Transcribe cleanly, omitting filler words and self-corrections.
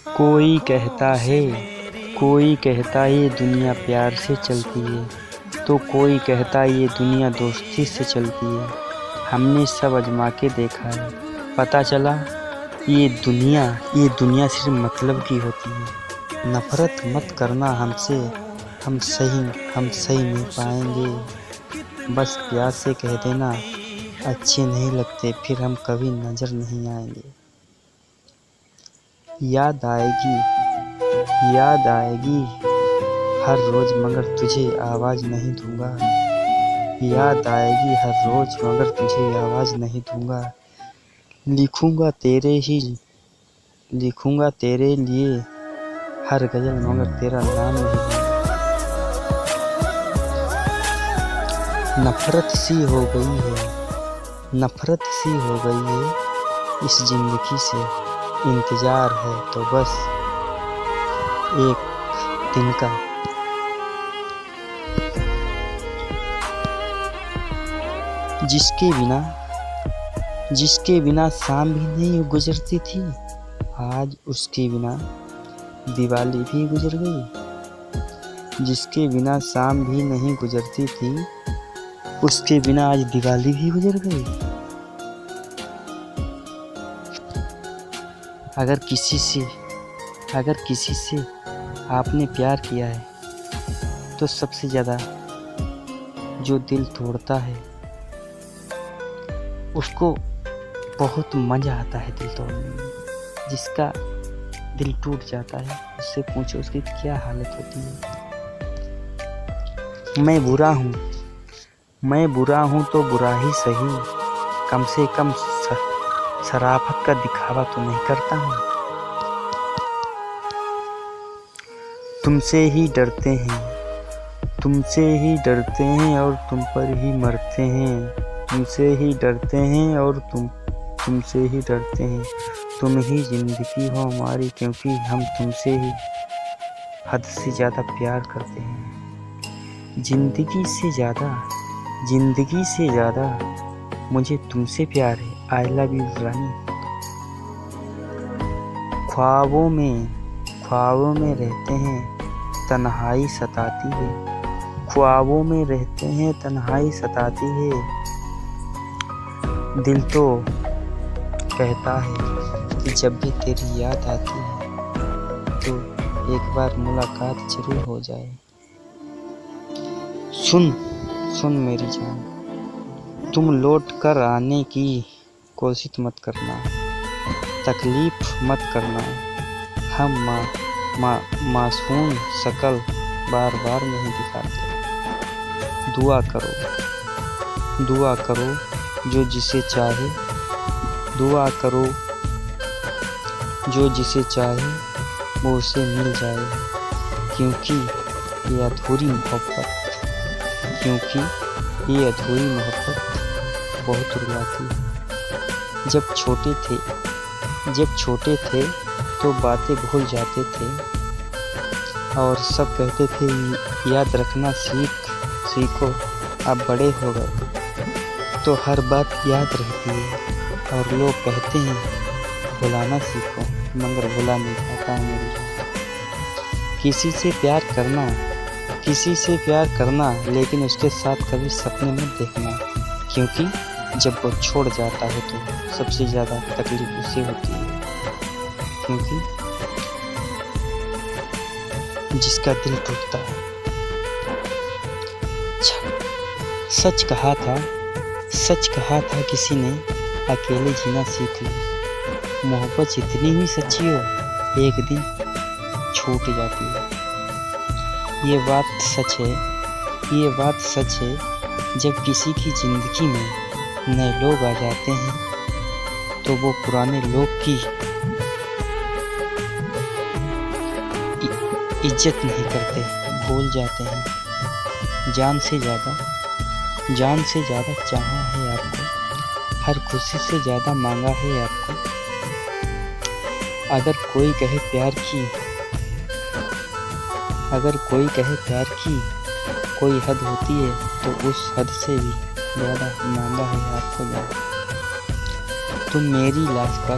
कोई कहता ये दुनिया प्यार से चलती है, तो कोई कहता ये दुनिया दोस्ती से चलती है। हमने सब आजमा के देखा है, पता चला ये दुनिया सिर्फ मतलब की होती है। नफरत मत करना हमसे, हम सही नहीं पाएंगे। बस प्यार से कह देना अच्छे नहीं लगते, फिर हम कभी नजर नहीं आएंगे। याद आएगी हर रोज मगर तुझे आवाज नहीं दूंगा। याद आएगी हर रोज मगर तुझे आवाज नहीं दूंगा। लिखूंगा तेरे लिए हर गजल मगर तेरा नाम नहीं दूंगा। नफरत सी हो गई है इस जिंदगी से। इंतजार है तो बस एक दिन का। जिसके बिना शाम भी नहीं गुजरती थी, आज उसके बिना दिवाली भी गुजर गई। जिसके बिना शाम भी नहीं गुजरती थी, उसके बिना आज दिवाली भी गुजर गई। अगर किसी से आपने प्यार किया है, तो सबसे ज़्यादा जो दिल तोड़ता है उसको बहुत मज़ा आता है दिल तोड़ने में। जिसका दिल टूट जाता है उससे पूछो उसकी क्या हालत होती है। मैं बुरा हूँ तो बुरा ही सही, कम से कम शराफत का दिखावा तो नहीं करता हूँ। तुमसे ही डरते हैं और तुम पर ही मरते हैं। तुमसे ही डरते हैं और तुमसे ही डरते हैं। तुम ही जिंदगी हो हमारी, क्योंकि हम तुमसे ही हद से ज़्यादा प्यार करते हैं। जिंदगी से ज़्यादा मुझे तुमसे प्यार है। आई लव यू रानी। ख्वाबों में रहते हैं तन्हाई सताती है। ख्वाबों में रहते हैं तन्हाई सताती है। दिल तो कहता है कि जब भी तेरी याद आती है तो एक बार मुलाकात जरूर हो जाए। सुन मेरी जान, तुम लौट कर आने की कोशिश मत करना, तकलीफ मत करना। हम मासूम शक्ल बार बार नहीं दिखाते। दुआ करो जो जिसे चाहे वो उसे मिल जाए। क्योंकि ये अधूरी मोहब्बत बहुत रुलाती है। जब छोटे थे तो बातें भूल जाते थे और सब कहते थे याद रखना सीखो। अब बड़े हो गए तो हर बात याद रहती है और लोग कहते हैं भुलाना सीखो, मगर भुला नहीं पाता है मेरी जान। किसी से प्यार करना लेकिन उसके साथ कभी सपने मत देखना। क्योंकि जब वो छोड़ जाता है तो सबसे ज़्यादा तकलीफ उसे होती है। क्योंकि जिसका दिल टूटता है। सच कहा था किसी ने, अकेले जीना सीख लो। मोहब्बत जितनी ही सच्ची हो एक दिन छूट जाती है। ये बात सच है। जब किसी की ज़िंदगी में नए लोग आ जाते हैं तो वो पुराने लोग की इज्जत नहीं करते, भूल जाते हैं। जान से ज़्यादा चाहा है आपको, हर खुशी से ज़्यादा मांगा है आपको। अगर कोई कहे प्यार की कोई हद होती है तो उस हद से भी ज़्यादा मांगा है आपको। तुम मेरी लाश पर